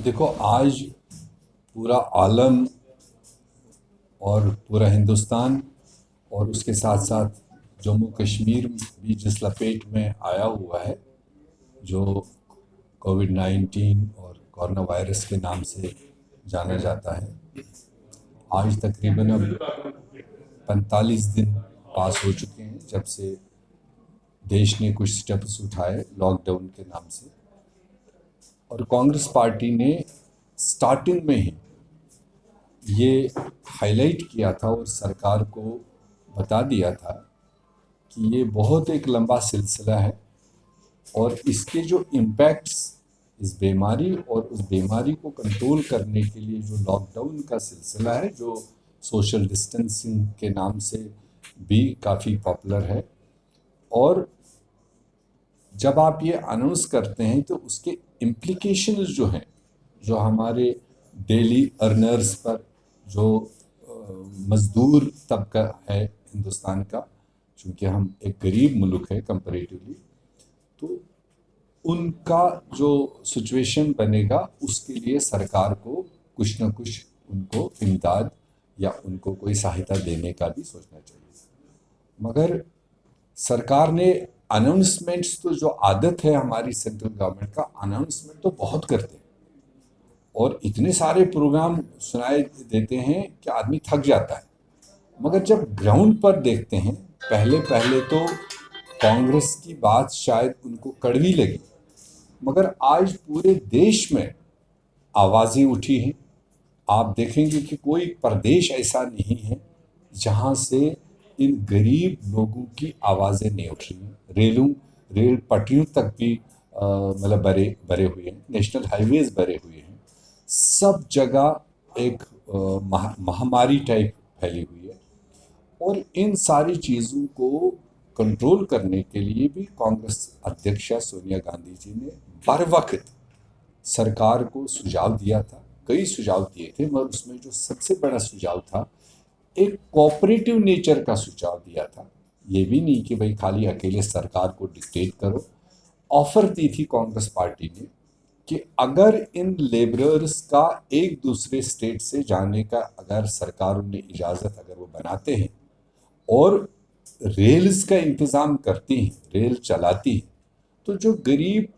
देखो, आज पूरा आलम और पूरा हिंदुस्तान और उसके साथ साथ जम्मू कश्मीर भी जिस लपेट में आया हुआ है, जो कोविड-19 और कोरोना वायरस के नाम से जाना जाता है। आज तकरीबन अब 45 दिन पास हो चुके हैं जब से देश ने कुछ स्टेप्स उठाए लॉकडाउन के नाम से, और कांग्रेस पार्टी ने स्टार्टिंग में ही ये हाईलाइट किया था और सरकार को बता दिया था कि ये बहुत एक लंबा सिलसिला है और इसके जो इम्पैक्ट्स इस बीमारी और उस बीमारी को कंट्रोल करने के लिए जो लॉकडाउन का सिलसिला है, जो सोशल डिस्टेंसिंग के नाम से भी काफ़ी पॉपुलर है, और जब आप ये अनाउंस करते हैं तो उसके इम्प्लीकेशंस जो हैं, जो हमारे डेली अर्नर्स पर, जो मज़दूर तबका है हिंदुस्तान का, चूँकि हम एक गरीब मुल्क है कंपैरेटिवली, तो उनका जो सिचुएशन बनेगा उसके लिए सरकार को कुछ न कुछ उनको इमदाद या उनको कोई सहायता देने का भी सोचना चाहिए। मगर सरकार ने अनाउंसमेंट्स, तो जो आदत है हमारी सेंट्रल गवर्नमेंट का, अनाउंसमेंट तो बहुत करते हैं और इतने सारे प्रोग्राम सुनाए देते हैं कि आदमी थक जाता है। मगर जब ग्राउंड पर देखते हैं, पहले पहले तो कांग्रेस की बात शायद उनको कड़वी लगी, मगर आज पूरे देश में आवाज़ें उठी हैं। आप देखेंगे कि कोई प्रदेश ऐसा नहीं है जहां से इन गरीब लोगों की आवाज़ें नहीं उठ रही हैं। रेल पटरियों तक भी मतलब भरे हुए हैं, नेशनल हाईवेज भरे हुए हैं, सब जगह एक महामारी टाइप फैली हुई है। और इन सारी चीज़ों को कंट्रोल करने के लिए भी कांग्रेस अध्यक्षा सोनिया गांधी जी ने बर वक्त सरकार को सुझाव दिया था, कई सुझाव दिए थे, मगर उसमें जो सबसे बड़ा सुझाव था, एक कोऑपरेटिव नेचर का सुझाव दिया था। ये भी नहीं कि भाई खाली अकेले सरकार को डिक्टेट करो। ऑफर दी थी कांग्रेस पार्टी ने कि अगर इन लेबरर्स का एक दूसरे स्टेट से जाने का अगर सरकार उन्हें इजाज़त अगर वो बनाते हैं और रेल्स का इंतज़ाम करती हैं, रेल चलाती हैं, तो जो गरीब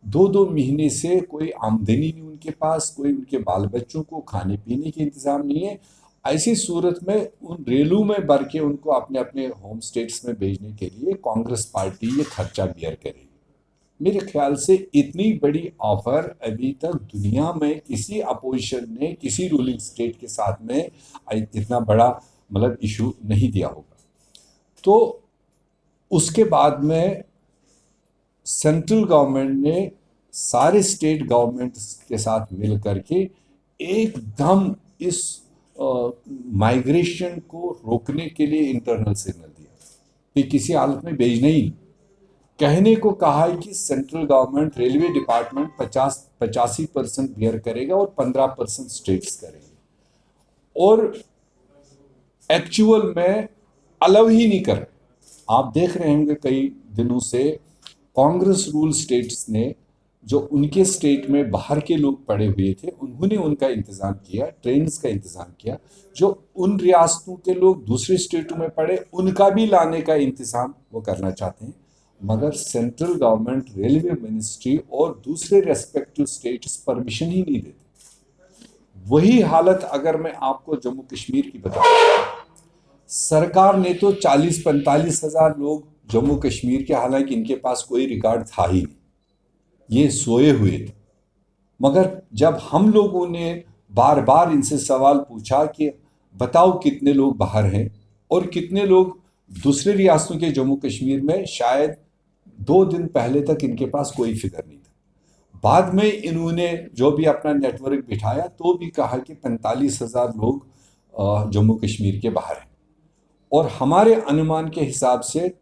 2-2 महीने से कोई आमदनी नहीं उनके पास, कोई उनके बाल बच्चों को खाने पीने के इंतज़ाम नहीं है, ऐसी सूरत में उन रेलों में भर के उनको अपने अपने होम स्टेट्स में भेजने के लिए कांग्रेस पार्टी ये खर्चा बियर करेगी। मेरे ख्याल से इतनी बड़ी ऑफर अभी तक दुनिया में किसी अपोजिशन ने किसी रूलिंग स्टेट के साथ में इतना बड़ा मतलब इशू नहीं दिया होगा। तो उसके बाद में सेंट्रल गवर्नमेंट ने सारे स्टेट गवर्नमेंट्स के साथ मिल करके एकदम इस माइग्रेशन को रोकने के लिए इंटरनल सिग्नल दिया कि किसी हालत में भेजना ही नहीं। कहने को कहा है कि central government, railway department 85% bear करेगा और 15% स्टेट्स करेंगे, और एक्चुअल में अलाउ ही नहीं कर। आप देख रहे होंगे कई दिनों से कांग्रेस रूल स्टेट्स ने, जो उनके स्टेट में बाहर के लोग पड़े हुए थे, उन्होंने उनका इंतज़ाम किया, ट्रेन्स का इंतज़ाम किया। जो उन रियासतों के लोग दूसरे स्टेटों में पड़े, उनका भी लाने का इंतज़ाम वो करना चाहते हैं। मगर सेंट्रल गवर्नमेंट, रेलवे मिनिस्ट्री और दूसरे रेस्पेक्टिव स्टेट्स परमिशन ही नहीं देते। वही हालत अगर मैं आपको जम्मू कश्मीर की बताऊं, सरकार ने तो 40-45 हज़ार लोग जम्मू कश्मीर के, हालांकि इनके पास कोई रिकॉर्ड था ही नहीं, ये सोए हुए थे। मगर जब हम लोगों ने बार बार इनसे सवाल पूछा कि बताओ कितने लोग बाहर हैं और कितने लोग दूसरे रियासतों के जम्मू कश्मीर में, शायद 2 दिन पहले तक इनके पास कोई फिगर नहीं था। बाद में इन्होंने जो भी अपना नेटवर्क बिठाया तो भी कहा कि 45,000 लोग जम्मू कश्मीर के बाहर हैं, और हमारे अनुमान के हिसाब से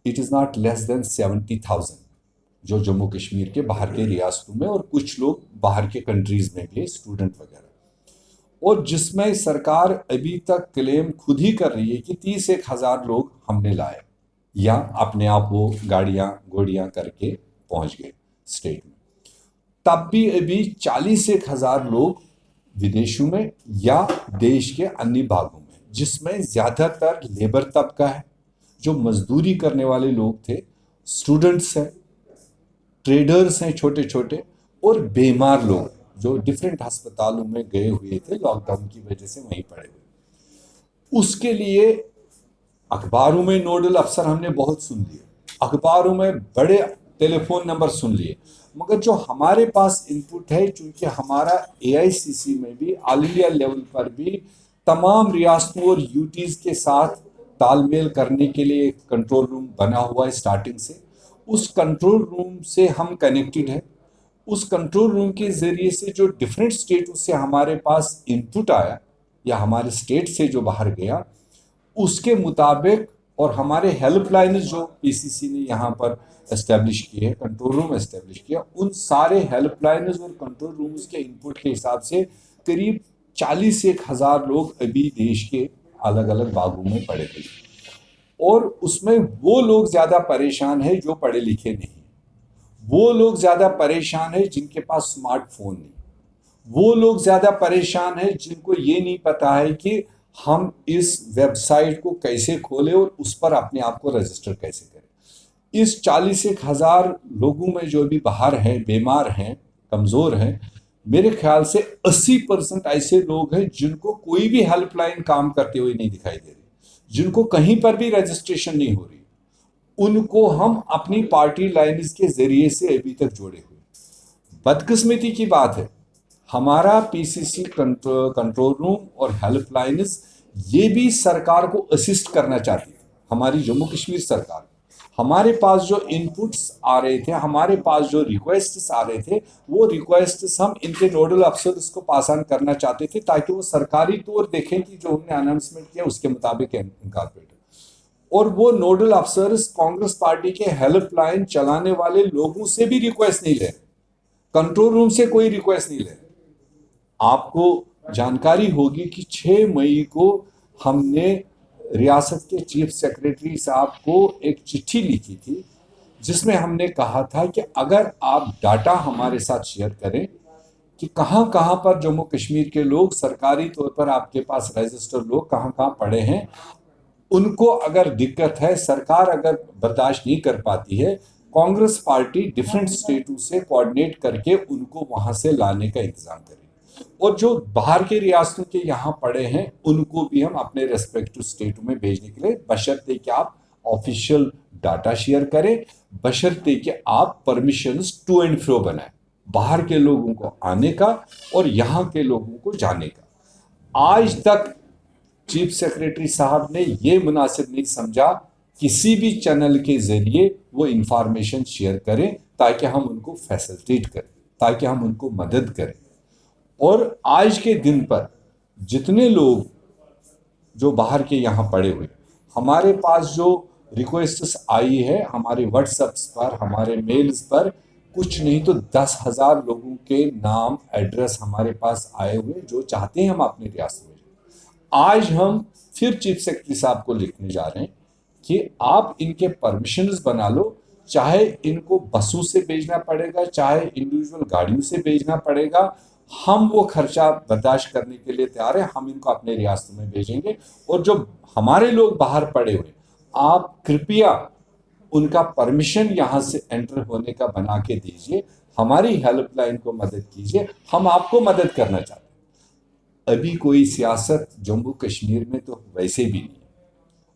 it is not less than 70,000 जो जम्मू कश्मीर के बाहर के रियासतों में, और कुछ लोग बाहर के कंट्रीज़ में गए, स्टूडेंट वगैरह, और जिसमें सरकार अभी तक क्लेम खुद ही कर रही है कि 31,000 लोग हमने लाए, या अपने आप वो गाड़ियाँ घोड़ियाँ करके पहुंच गए स्टेट में। तब भी अभी 40,000 लोग विदेशों में या देश के अन्य भागों में, जिसमें ज्यादातर लेबर तबका है, जो मजदूरी करने वाले लोग थे, स्टूडेंट्स हैं, ट्रेडर्स हैं छोटे छोटे, और बीमार लोग जो डिफरेंट अस्पतालों में गए हुए थे लॉकडाउन की वजह से वहीं पड़े हुए। उसके लिए अखबारों में नोडल अफसर हमने बहुत सुन लिए, अखबारों में बड़े टेलीफोन नंबर सुन लिए, मगर जो हमारे पास इनपुट है, चूंकि हमारा एआईसीसी में भी ऑल इंडिया लेवल पर भी तमाम रियासतों और यूटीज के साथ तालमेल करने के लिए एक कंट्रोल रूम बना हुआ है स्टार्टिंग से, उस कंट्रोल रूम से हम कनेक्टेड हैं। उस कंट्रोल रूम के जरिए से जो डिफरेंट स्टेटों से हमारे पास इनपुट आया या हमारे स्टेट से जो बाहर गया, उसके मुताबिक, और हमारे हेल्पलाइन जो पीसीसी ने यहाँ पर एस्टेब्लिश किए, कंट्रोल रूम एस्टेब्लिश किया, उन सारे हेल्पलाइन और कंट्रोल रूम्स के इनपुट के हिसाब से करीब 40,000 लोग अभी देश के अलग अलग भागों में पड़े हुए, और उसमें वो लोग ज्यादा परेशान है जो पढ़े लिखे नहीं, वो लोग ज्यादा परेशान है जिनके पास स्मार्टफोन नहीं, वो लोग ज्यादा परेशान है जिनको ये नहीं पता है कि हम इस वेबसाइट को कैसे खोलें और उस पर अपने आप को रजिस्टर कैसे करें। इस 40,000 लोगों में जो भी बाहर हैं, बीमार हैं, कमजोर हैं, मेरे ख्याल से 80% ऐसे लोग हैं जिनको कोई भी हेल्पलाइन काम करते हुए नहीं दिखाई दे रही, जिनको कहीं पर भी रजिस्ट्रेशन नहीं हो रही, उनको हम अपनी पार्टी लाइन्स के जरिए से अभी तक जोड़े हुए। बदकिस्मती की बात है, हमारा पीसीसी कंट्रोल रूम और हेल्पलाइन्स ये भी सरकार को असिस्ट करना चाहती थी, हमारी जम्मू कश्मीर सरकार। हमारे पास जो इनपुट्स आ रहे थे, हमारे पास जो रिक्वेस्ट्स आ रहे थे, वो रिक्वेस्ट्स हम इनके नोडल अफसर्स को पास ऑन करना चाहते थे, ताकि वो सरकारी तौर देखें कि जो उन्होंने अनाउंसमेंट किया उसके मुताबिक इनकॉर्पोरेट। और वो नोडल अफसर्स कांग्रेस पार्टी के हेल्पलाइन चलाने वाले लोगों से भी रिक्वेस्ट नहीं ले, कंट्रोल रूम से कोई रिक्वेस्ट नहीं ले। आपको जानकारी होगी कि 6 मई को हमने रियासत के चीफ सेक्रेटरी साहब को एक चिट्ठी लिखी थी, जिसमें हमने कहा था कि अगर आप डाटा हमारे साथ शेयर करें कि कहां कहां पर जम्मू कश्मीर के लोग सरकारी तौर पर आपके पास रजिस्टर लोग कहां कहां पड़े हैं, उनको अगर दिक्कत है, सरकार अगर बर्दाश्त नहीं कर पाती है, कांग्रेस पार्टी डिफरेंट स्टेटों से कोऑर्डिनेट करके उनको वहां से लाने का इंतजाम करेगी, और जो बाहर के रियासतों के यहाँ पड़े हैं उनको भी हम अपने रेस्पेक्टिव स्टेटों में भेजने के लिए, बशर्ते कि आप ऑफिशियल डाटा शेयर करें, बशर्ते कि आप परमिशंस टू एंड फ्रो बनाएं, बाहर के लोगों को आने का और यहाँ के लोगों को जाने का। आज तक चीफ सेक्रेटरी साहब ने ये मुनासिब नहीं समझा किसी भी चैनल के जरिए वो इंफॉर्मेशन शेयर करें, ताकि हम उनको फैसिलिटेट करें, ताकि हम उनको मदद करें। और आज के दिन पर जितने लोग जो बाहर के यहाँ पड़े हुए, हमारे पास जो रिक्वेस्ट्स आई है हमारे व्हाट्सएप्स पर, हमारे मेल्स पर, कुछ नहीं तो 10,000 लोगों के नाम एड्रेस हमारे पास आए हुए जो चाहते हैं हम अपने रियासत में। आज हम फिर चीफ सेक्रेटरी साहब को लिखने जा रहे हैं कि आप इनके परमिशंस बना लो, चाहे इनको बसों से भेजना पड़ेगा, चाहे इंडिविजुअल गाड़ियों से भेजना पड़ेगा, हम वो खर्चा बर्दाश्त करने के लिए तैयार है, हम इनको अपने रियासत में भेजेंगे। और जो हमारे लोग बाहर पड़े हुए, आप कृपया उनका परमिशन यहाँ से एंटर होने का बना के दीजिए, हमारी हेल्पलाइन को मदद कीजिए, हम आपको मदद करना चाहते हैं। अभी कोई सियासत जम्मू कश्मीर में तो वैसे भी नहीं,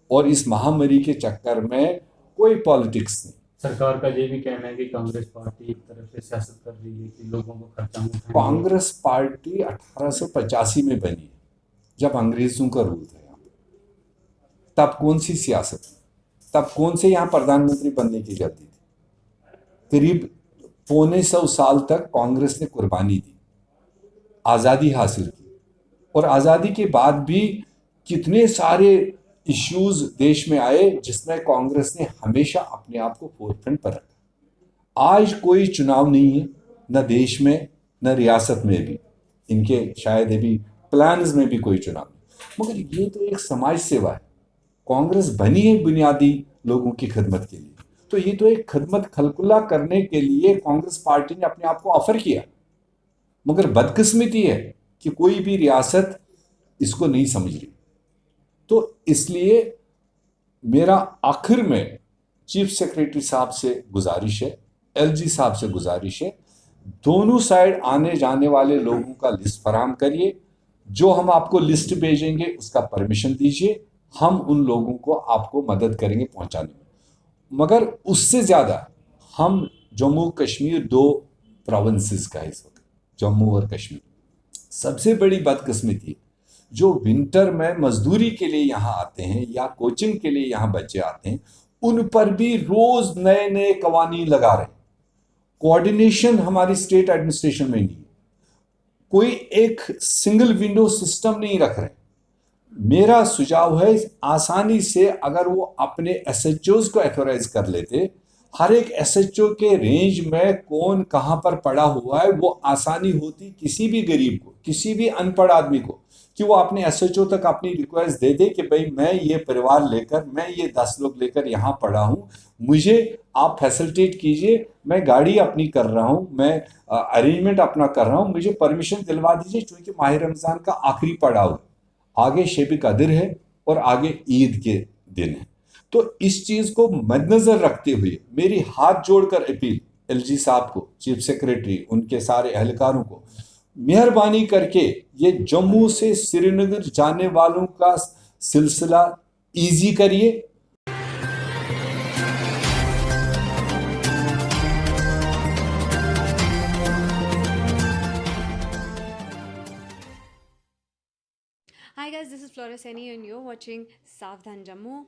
और इस महामारी के चक्कर में कोई पॉलिटिक्स नहीं। सरकार का ये भी कहना है कि कांग्रेस पार्टी एक तरफ से सियासत कर रही है कि लोगों को खर्चा उठाएंगे। कांग्रेस पार्टी 1885 में बनी है, जब अंग्रेजों का रूल था यहाँ, तब कौन सी सियासत, तब कौन से यहाँ प्रधानमंत्री बनने की जल्दी थी। करीब 125 साल तक कांग्रेस ने कुर्बानी दी, आज़ादी हासिल की, और आज़ादी के बाद भी कितने सारे इश्यूज देश में आए जिसमें कांग्रेस ने हमेशा अपने आप को फोरफ्रंट पर रखा। आज कोई चुनाव नहीं है, न देश में न रियासत में भी, इनके शायद अभी प्लान्स में भी कोई चुनाव नहीं, मगर ये तो एक समाज सेवा है। कांग्रेस बनी है बुनियादी लोगों की खिदमत के लिए, तो ये तो एक खिदमत खलकुल्ला करने के लिए कांग्रेस पार्टी ने अपने आप को ऑफर किया, मगर बदकिस्मती है कि कोई भी रियासत इसको नहीं समझ रही। तो इसलिए मेरा आखिर में चीफ सेक्रेटरी साहब से गुजारिश है, एलजी साहब से गुजारिश है, दोनों साइड आने जाने वाले लोगों का लिस्ट फराहम करिए। जो हम आपको लिस्ट भेजेंगे उसका परमिशन दीजिए, हम उन लोगों को आपको मदद करेंगे पहुंचाने में। मगर उससे ज़्यादा हम जम्मू कश्मीर 2 प्रोविंसेस का इस वक्त, जम्मू और कश्मीर, सबसे बड़ी बदकिस्मती जो विंटर में मजदूरी के लिए यहाँ आते हैं या कोचिंग के लिए यहाँ बच्चे आते हैं, उन पर भी रोज नए नए कवानीन लगा रहे हैं। कोऑर्डिनेशन हमारी स्टेट एडमिनिस्ट्रेशन में नहीं है, कोई एक सिंगल विंडो सिस्टम नहीं रख रहे। मेरा सुझाव है आसानी से अगर वो अपने एसएचओज को ऑथोराइज कर लेते, हर एक एसएचओ के रेंज में कौन कहां पर पड़ा हुआ है वो आसानी होती किसी भी गरीब को, किसी भी अनपढ़ आदमी को, कि वो अपने एसएचओ तक अपनी रिक्वेस्ट दे दे कि भाई मैं ये परिवार लेकर, मैं ये 10 लोग लेकर यहाँ पड़ा हूँ, मुझे आप फैसिलिटेट कीजिए, मैं गाड़ी अपनी कर रहा हूँ, मैं अरेंजमेंट अपना कर रहा हूँ, मुझे परमिशन दिलवा दीजिए, क्योंकि माह रमज़ान का आखिरी पड़ाव है, आगे शब कदर है और आगे ईद के दिन है। तो इस चीज़ को मद्देनजर रखते हुए मेरी हाथ जोड़कर अपील एलजी साहब को, चीफ सेक्रेटरी, उनके सारे एहलकारों को, मेहरबानी करके ये जम्मू से श्रीनगर जाने वालों का सिलसिला इजी करिए। Hi guys, this is Flora Seni and you're watching Savdhan Jammu.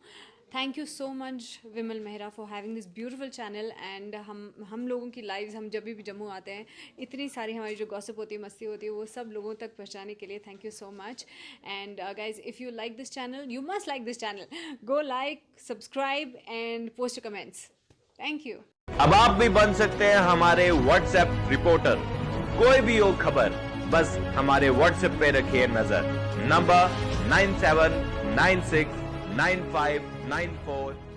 Thank you so much Vimal Mehra for having this beautiful channel and हम लोगों की लाइव्स, हम जब भी जम्मू आते हैं इतनी सारी हमारी जो गॉसिप होती है, मस्ती होती है, वो सब लोगों तक पहुंचाने के लिए thank you so much. And guys, if you like this channel, you must like this channel, go like, subscribe and post your comments. Thank you. अब आप भी बन सकते हैं हमारे व्हाट्सएप रिपोर्टर। कोई भी हो खबर, बस हमारे व्हाट्सएप पे रखिए नजर। नंबर 97969594